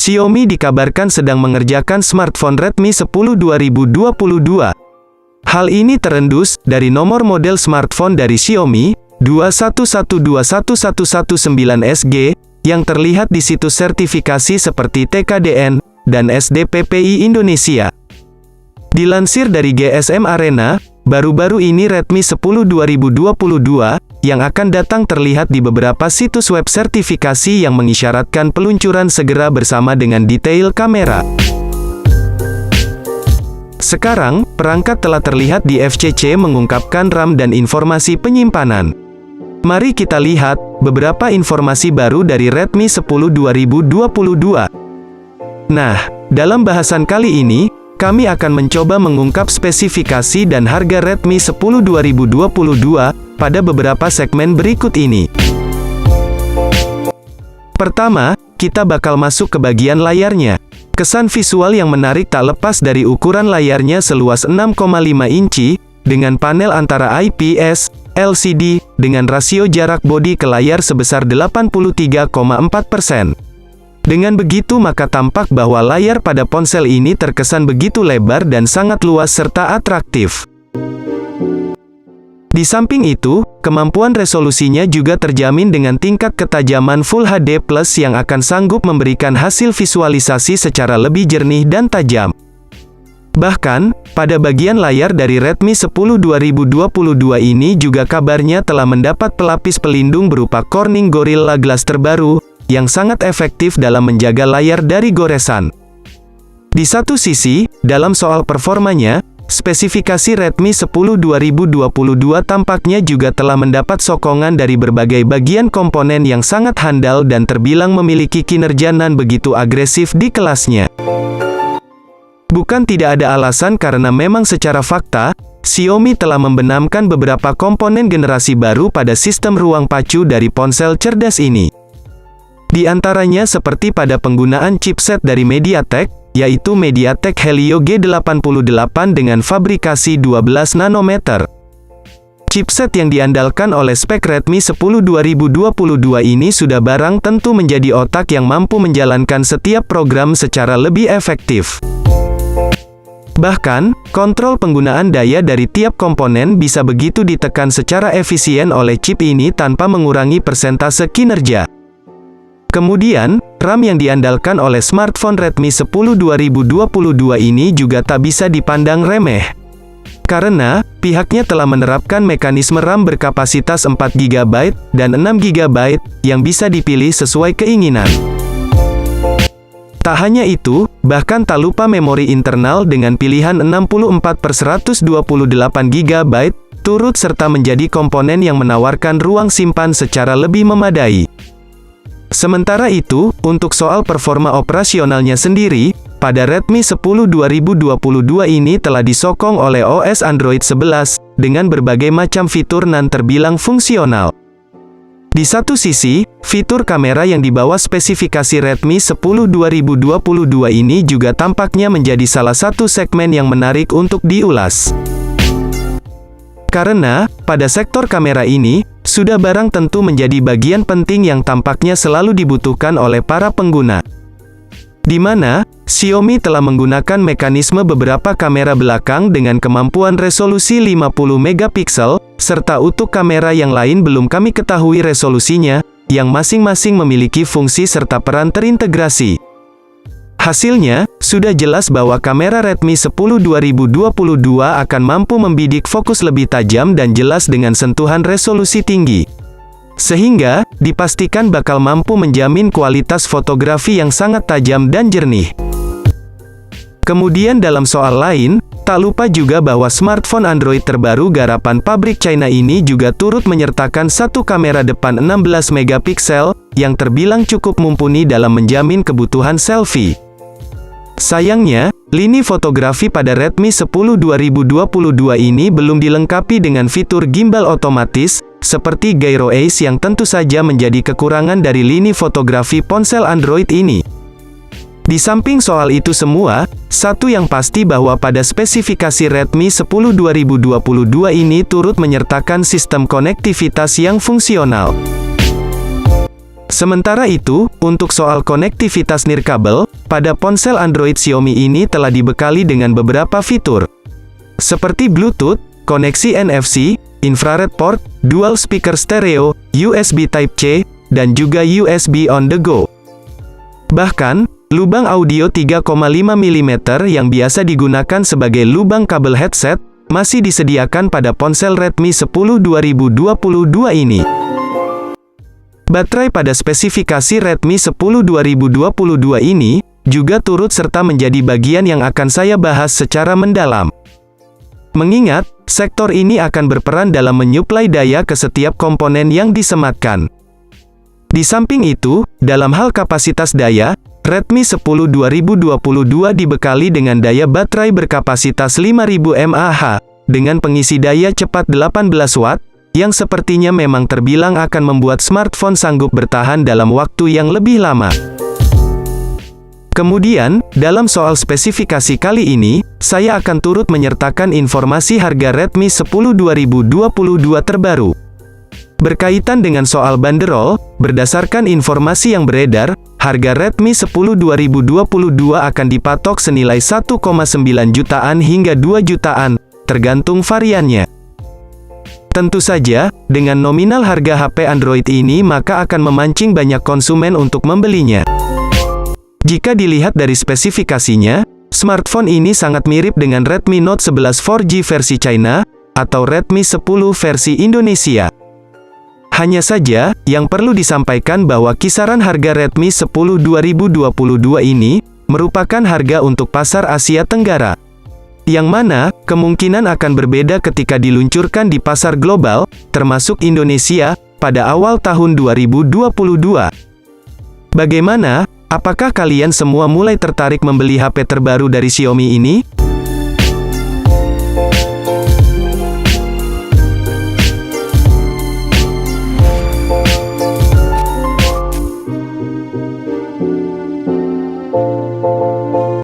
Xiaomi dikabarkan sedang mengerjakan smartphone Redmi 10 2022. Hal ini terendus dari nomor model smartphone dari Xiaomi, 211211119SG, yang terlihat di situs sertifikasi seperti TKDN dan SDPPI Indonesia. Dilansir dari GSM Arena, baru-baru ini Redmi 10 2022 yang akan datang terlihat di beberapa situs web sertifikasi yang mengisyaratkan peluncuran segera bersama dengan detail kamera. Sekarang, perangkat telah terlihat di FCC mengungkapkan RAM dan informasi penyimpanan. Mari kita lihat beberapa informasi baru dari Redmi 10 2022. Nah, dalam bahasan kali ini, kami akan mencoba mengungkap spesifikasi dan harga Redmi 10 2022 pada beberapa segmen berikut ini. Pertama, kita bakal masuk ke bagian layarnya. Kesan visual yang menarik tak lepas dari ukuran layarnya seluas 6,5 inci, dengan panel antara IPS, LCD, dengan rasio jarak bodi ke layar sebesar 83,4%. Dengan begitu maka tampak bahwa layar pada ponsel ini terkesan begitu lebar dan sangat luas serta atraktif. Di samping itu, kemampuan resolusinya juga terjamin dengan tingkat ketajaman Full HD+ yang akan sanggup memberikan hasil visualisasi secara lebih jernih dan tajam. Bahkan, pada bagian layar dari Redmi 10 2022 ini juga kabarnya telah mendapat pelapis pelindung berupa Corning Gorilla Glass terbaru, yang sangat efektif dalam menjaga layar dari goresan. Di satu sisi, dalam soal performanya, spesifikasi Redmi 10 2022 tampaknya juga telah mendapat sokongan dari berbagai bagian komponen yang sangat handal dan terbilang memiliki kinerja nan begitu agresif di kelasnya. Bukan tidak ada alasan karena memang secara fakta, Xiaomi telah membenamkan beberapa komponen generasi baru pada sistem ruang pacu dari ponsel cerdas ini. Di antaranya seperti pada penggunaan chipset dari MediaTek, yaitu MediaTek Helio G88 dengan fabrikasi 12 nanometer. Chipset yang diandalkan oleh spek Redmi 10 2022 ini sudah barang tentu menjadi otak yang mampu menjalankan setiap program secara lebih efektif. Bahkan, kontrol penggunaan daya dari tiap komponen bisa begitu ditekan secara efisien oleh chip ini tanpa mengurangi persentase kinerja. Kemudian, RAM yang diandalkan oleh smartphone Redmi 10 2022 ini juga tak bisa dipandang remeh. Karena, pihaknya telah menerapkan mekanisme RAM berkapasitas 4GB dan 6GB yang bisa dipilih sesuai keinginan. Tak hanya itu, bahkan tak lupa memori internal dengan pilihan 64/128GB, turut serta menjadi komponen yang menawarkan ruang simpan secara lebih memadai. Sementara itu, untuk soal performa operasionalnya sendiri, pada Redmi 10 2022 ini telah disokong oleh OS Android 11, dengan berbagai macam fitur nan terbilang fungsional. Di satu sisi, fitur kamera yang dibawa spesifikasi Redmi 10 2022 ini juga tampaknya menjadi salah satu segmen yang menarik untuk diulas. Karena, pada sektor kamera ini, sudah barang tentu menjadi bagian penting yang tampaknya selalu dibutuhkan oleh para pengguna. Di mana, Xiaomi telah menggunakan mekanisme beberapa kamera belakang dengan kemampuan resolusi 50 megapiksel, serta untuk kamera yang lain belum kami ketahui resolusinya, yang masing-masing memiliki fungsi serta peran terintegrasi. Hasilnya, sudah jelas bahwa kamera Redmi 10 2022 akan mampu membidik fokus lebih tajam dan jelas dengan sentuhan resolusi tinggi. Sehingga, dipastikan bakal mampu menjamin kualitas fotografi yang sangat tajam dan jernih. Kemudian dalam soal lain, tak lupa juga bahwa smartphone Android terbaru garapan pabrik China ini juga turut menyertakan satu kamera depan 16 megapiksel, yang terbilang cukup mumpuni dalam menjamin kebutuhan selfie. Sayangnya, lini fotografi pada Redmi 10 2022 ini belum dilengkapi dengan fitur gimbal otomatis, seperti Gyro Ace yang tentu saja menjadi kekurangan dari lini fotografi ponsel Android ini. Di samping soal itu semua, satu yang pasti bahwa pada spesifikasi Redmi 10 2022 ini turut menyertakan sistem konektivitas yang fungsional. Sementara itu, untuk soal konektivitas nirkabel, pada ponsel Android Xiaomi ini telah dibekali dengan beberapa fitur. Seperti Bluetooth, koneksi NFC, infrared port, dual speaker stereo, USB Type-C, dan juga USB on the go. Bahkan, lubang audio 3,5 mm yang biasa digunakan sebagai lubang kabel headset, masih disediakan pada ponsel Redmi 10 2022 ini. Baterai pada spesifikasi Redmi 10 2022 ini, juga turut serta menjadi bagian yang akan saya bahas secara mendalam. Mengingat, sektor ini akan berperan dalam menyuplai daya ke setiap komponen yang disematkan. Di samping itu, dalam hal kapasitas daya, Redmi 10 2022 dibekali dengan daya baterai berkapasitas 5000 mAh, dengan pengisi daya cepat 18 Watt, yang sepertinya memang terbilang akan membuat smartphone sanggup bertahan dalam waktu yang lebih lama. Kemudian, dalam soal spesifikasi kali ini, saya akan turut menyertakan informasi harga Redmi 10 2022 terbaru. Berkaitan dengan soal banderol, berdasarkan informasi yang beredar, harga Redmi 10 2022 akan dipatok senilai 1,9 jutaan hingga 2 jutaan, tergantung variannya. Tentu saja, dengan nominal harga HP Android ini maka akan memancing banyak konsumen untuk membelinya. Jika dilihat dari spesifikasinya, smartphone ini sangat mirip dengan Redmi Note 11 4G versi China, atau Redmi 10 versi Indonesia. Hanya saja, yang perlu disampaikan bahwa kisaran harga Redmi 10 2022 ini, merupakan harga untuk pasar Asia Tenggara. Yang mana, kemungkinan akan berbeda ketika diluncurkan di pasar global, termasuk Indonesia, pada awal tahun 2022. Bagaimana? Apakah kalian semua mulai tertarik membeli HP terbaru dari Xiaomi ini?